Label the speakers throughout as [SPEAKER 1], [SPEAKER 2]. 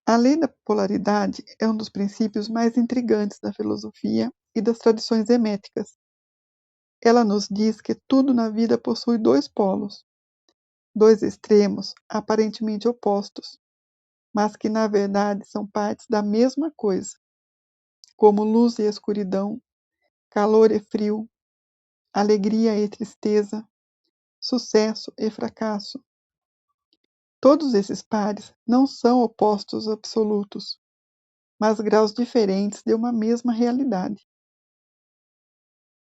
[SPEAKER 1] A lei da polaridade é um dos princípios mais intrigantes da filosofia e das tradições herméticas. Ela nos diz que tudo na vida possui dois polos, dois extremos aparentemente opostos, mas que na verdade são partes da mesma coisa, como luz e escuridão, calor e frio, alegria e tristeza, sucesso e fracasso. Todos esses pares não são opostos absolutos, mas graus diferentes de uma mesma realidade.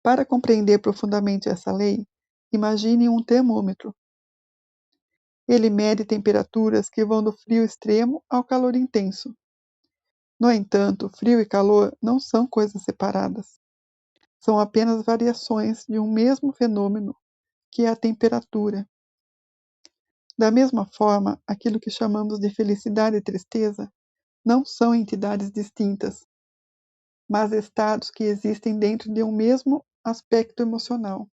[SPEAKER 1] Para compreender profundamente essa lei, imagine um termômetro. Ele mede temperaturas que vão do frio extremo ao calor intenso. No entanto, frio e calor não são coisas separadas. São apenas variações de um mesmo fenômeno, que é a temperatura. Da mesma forma, aquilo que chamamos de felicidade e tristeza não são entidades distintas, mas estados que existem dentro de um mesmo aspecto emocional.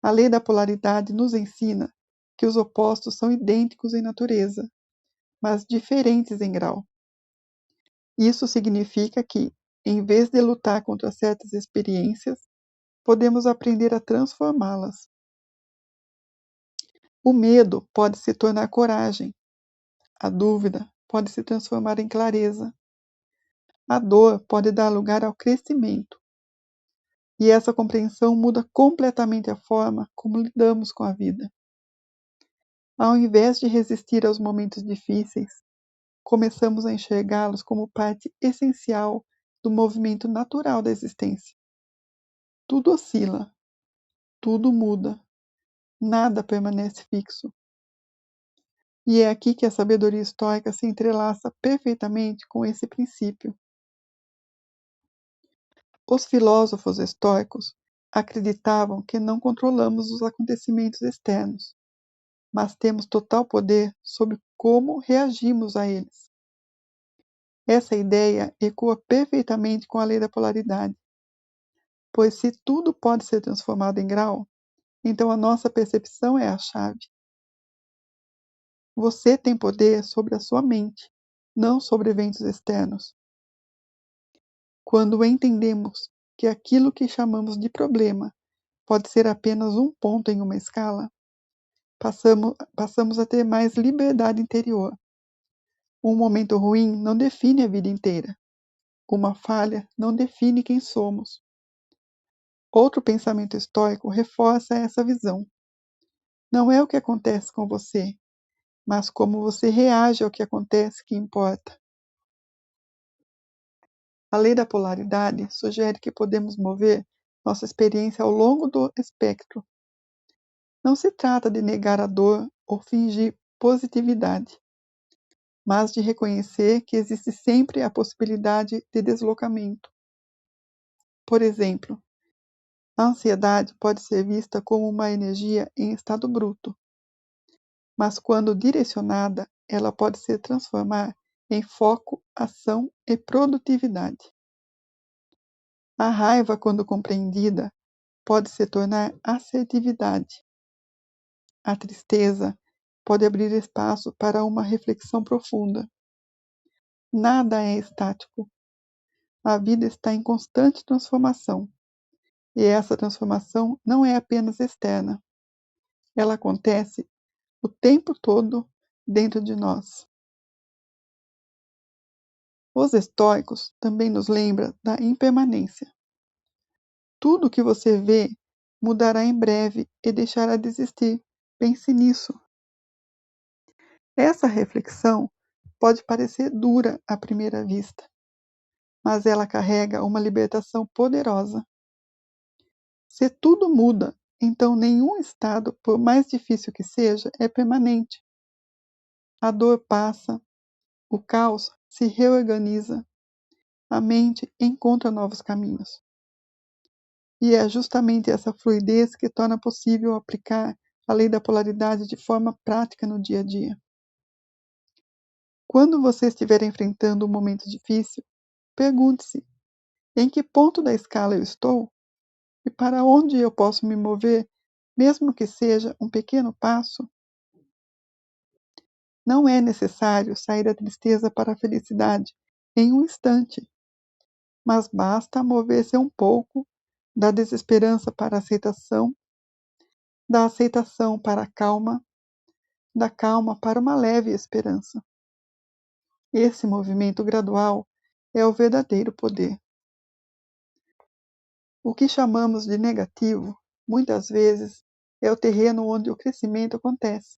[SPEAKER 1] A lei da polaridade nos ensina que os opostos são idênticos em natureza, mas diferentes em grau. Isso significa que, em vez de lutar contra certas experiências, podemos aprender a transformá-las. O medo pode se tornar coragem, a dúvida pode se transformar em clareza, a dor pode dar lugar ao crescimento. E essa compreensão muda completamente a forma como lidamos com a vida. Ao invés de resistir aos momentos difíceis, começamos a enxergá-los como parte essencial do movimento natural da existência. Tudo oscila, tudo muda, nada permanece fixo. E é aqui que a sabedoria estoica se entrelaça perfeitamente com esse princípio. Os filósofos estoicos acreditavam que não controlamos os acontecimentos externos, mas temos total poder sobre como reagimos a eles. Essa ideia ecoa perfeitamente com a lei da polaridade, pois se tudo pode ser transformado em grau, então a nossa percepção é a chave. Você tem poder sobre a sua mente, não sobre eventos externos. Quando entendemos que aquilo que chamamos de problema pode ser apenas um ponto em uma escala, passamos a ter mais liberdade interior. Um momento ruim não define a vida inteira. Uma falha não define quem somos. Outro pensamento estoico reforça essa visão. Não é o que acontece com você, mas como você reage ao que acontece que importa. A lei da polaridade sugere que podemos mover nossa experiência ao longo do espectro. Não se trata de negar a dor ou fingir positividade, mas de reconhecer que existe sempre a possibilidade de deslocamento. Por exemplo, a ansiedade pode ser vista como uma energia em estado bruto, mas quando direcionada, ela pode se transformar em foco, ação e produtividade. A raiva, quando compreendida, pode se tornar assertividade. A tristeza pode abrir espaço para uma reflexão profunda. Nada é estático. A vida está em constante transformação. E essa transformação não é apenas externa. Ela acontece o tempo todo dentro de nós. Os estoicos também nos lembram da impermanência. Tudo que você vê mudará em breve e deixará de existir. Pense nisso. Essa reflexão pode parecer dura à primeira vista, mas ela carrega uma libertação poderosa. Se tudo muda, então nenhum estado, por mais difícil que seja, é permanente. A dor passa, o caos se reorganiza, a mente encontra novos caminhos. E é justamente essa fluidez que torna possível aplicar a lei da polaridade de forma prática no dia a dia. Quando você estiver enfrentando um momento difícil, pergunte-se: em que ponto da escala eu estou? E para onde eu posso me mover, mesmo que seja um pequeno passo? Não é necessário sair da tristeza para a felicidade em um instante, mas basta mover-se um pouco da desesperança para a aceitação, da aceitação para a calma, da calma para uma leve esperança. Esse movimento gradual é o verdadeiro poder. O que chamamos de negativo, muitas vezes, é o terreno onde o crescimento acontece.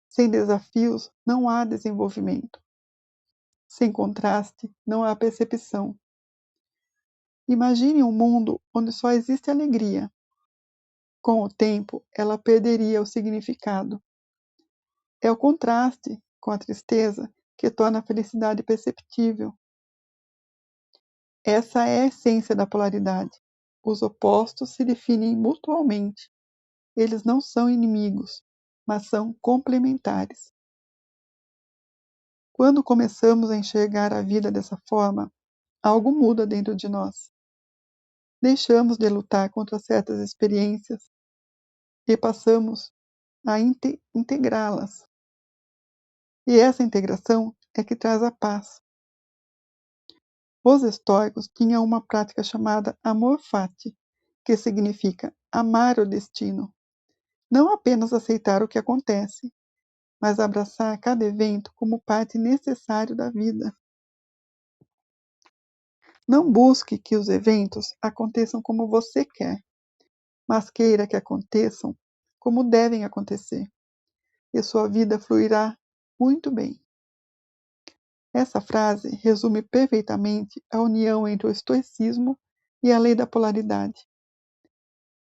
[SPEAKER 1] Sem desafios, não há desenvolvimento. Sem contraste, não há percepção. Imagine um mundo onde só existe alegria. Com o tempo, ela perderia o significado. É o contraste com a tristeza que torna a felicidade perceptível. Essa é a essência da polaridade. Os opostos se definem mutuamente. Eles não são inimigos, mas são complementares. Quando começamos a enxergar a vida dessa forma, algo muda dentro de nós. Deixamos de lutar contra certas experiências e passamos a integrá-las. E essa integração é que traz a paz. Os estoicos tinham uma prática chamada amor fati, que significa amar o destino. Não apenas aceitar o que acontece, mas abraçar cada evento como parte necessária da vida. Não busque que os eventos aconteçam como você quer, mas queira que aconteçam como devem acontecer, e sua vida fluirá muito bem. Essa frase resume perfeitamente a união entre o estoicismo e a lei da polaridade.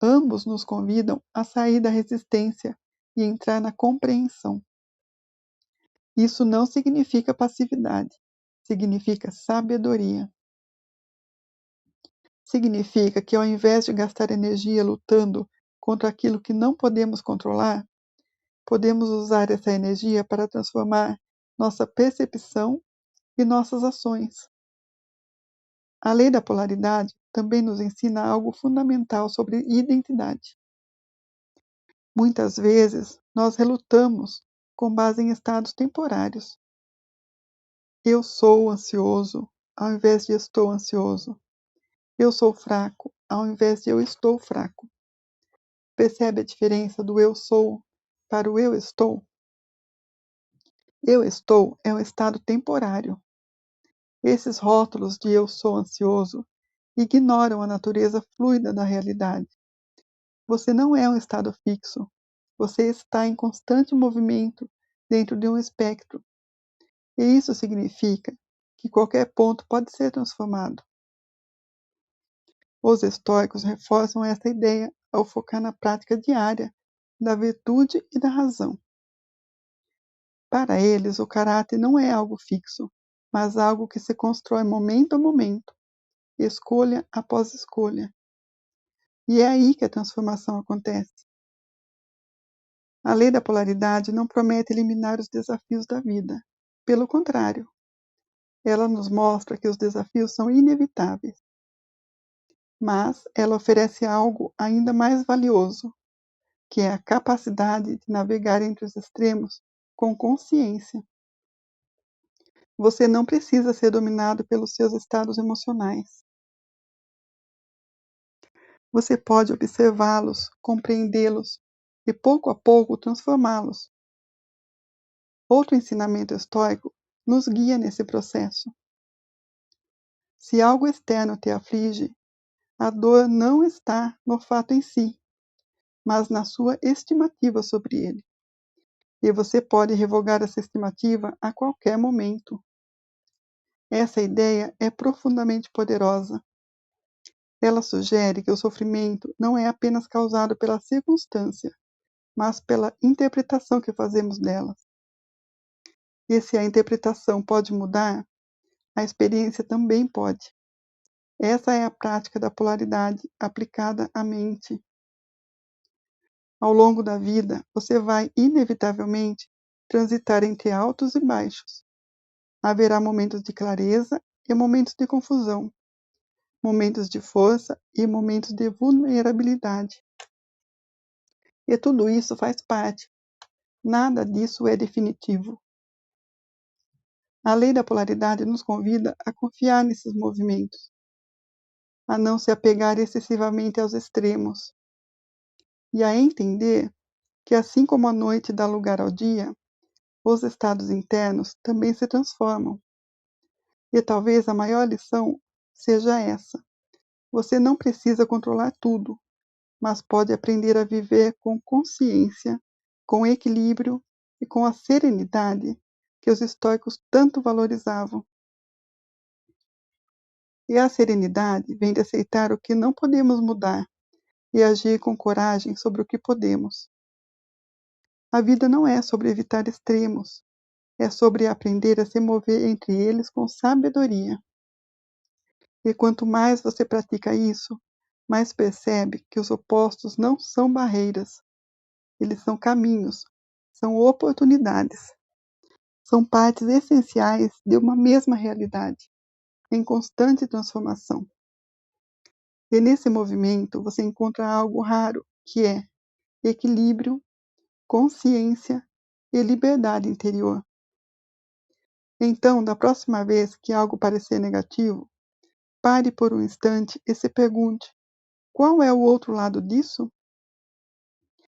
[SPEAKER 1] Ambos nos convidam a sair da resistência e entrar na compreensão. Isso não significa passividade, significa sabedoria. Significa que, ao invés de gastar energia lutando contra aquilo que não podemos controlar, podemos usar essa energia para transformar nossa percepção e nossas ações. A lei da polaridade também nos ensina algo fundamental sobre identidade. Muitas vezes, nós relutamos com base em estados temporários. Eu sou ansioso, ao invés de estou ansioso. Eu sou fraco, ao invés de eu estou fraco. Percebe a diferença do eu sou para o eu estou? Eu estou é um estado temporário. Esses rótulos de eu sou ansioso ignoram a natureza fluida da realidade. Você não é um estado fixo. Você está em constante movimento dentro de um espectro. E isso significa que qualquer ponto pode ser transformado. Os estoicos reforçam essa ideia ao focar na prática diária da virtude e da razão. Para eles, o caráter não é algo fixo, mas algo que se constrói momento a momento, escolha após escolha. E é aí que a transformação acontece. A lei da polaridade não promete eliminar os desafios da vida. Pelo contrário, ela nos mostra que os desafios são inevitáveis. Mas ela oferece algo ainda mais valioso, que é a capacidade de navegar entre os extremos com consciência. Você não precisa ser dominado pelos seus estados emocionais. Você pode observá-los, compreendê-los e, pouco a pouco, transformá-los. Outro ensinamento estoico nos guia nesse processo. Se algo externo te aflige, a dor não está no fato em si, mas na sua estimativa sobre ele. E você pode revogar essa estimativa a qualquer momento. Essa ideia é profundamente poderosa. Ela sugere que o sofrimento não é apenas causado pela circunstância, mas pela interpretação que fazemos delas. E se a interpretação pode mudar, a experiência também pode. Essa é a prática da polaridade aplicada à mente. Ao longo da vida, você vai, inevitavelmente, transitar entre altos e baixos. Haverá momentos de clareza e momentos de confusão, momentos de força e momentos de vulnerabilidade. E tudo isso faz parte, Nada disso é definitivo. A lei da polaridade nos convida a confiar nesses movimentos, a não se apegar excessivamente aos extremos e a entender que, assim como a noite dá lugar ao dia, os estados internos também se transformam. E talvez a maior lição seja essa: você não precisa controlar tudo, mas pode aprender a viver com consciência, com equilíbrio e com a serenidade que os estoicos tanto valorizavam. E a serenidade vem de aceitar o que não podemos mudar e agir com coragem sobre o que podemos. A vida não é sobre evitar extremos, é sobre aprender a se mover entre eles com sabedoria. E quanto mais você pratica isso, mais percebe que os opostos não são barreiras, eles são caminhos, são oportunidades, são partes essenciais de uma mesma realidade, em constante transformação. E nesse movimento você encontra algo raro, que é equilíbrio, consciência e liberdade interior. Então, da próxima vez que algo parecer negativo, pare por um instante e se pergunte: qual é o outro lado disso?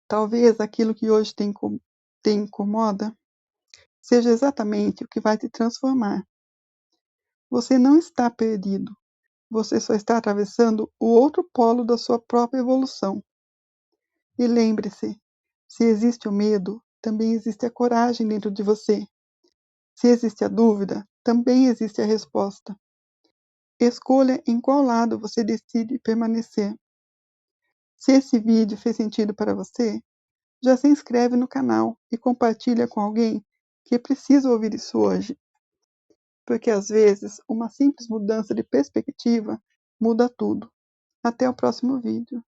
[SPEAKER 1] Talvez aquilo que hoje te incomoda seja exatamente o que vai te transformar. Você não está perdido, você só está atravessando o outro polo da sua própria evolução. E lembre-se, se existe o medo, também existe a coragem dentro de você. Se existe a dúvida, também existe a resposta. Escolha em qual lado você decide permanecer. Se esse vídeo fez sentido para você, já se inscreve no canal e compartilha com alguém que precisa ouvir isso hoje. Porque às vezes uma simples mudança de perspectiva muda tudo. Até o próximo vídeo.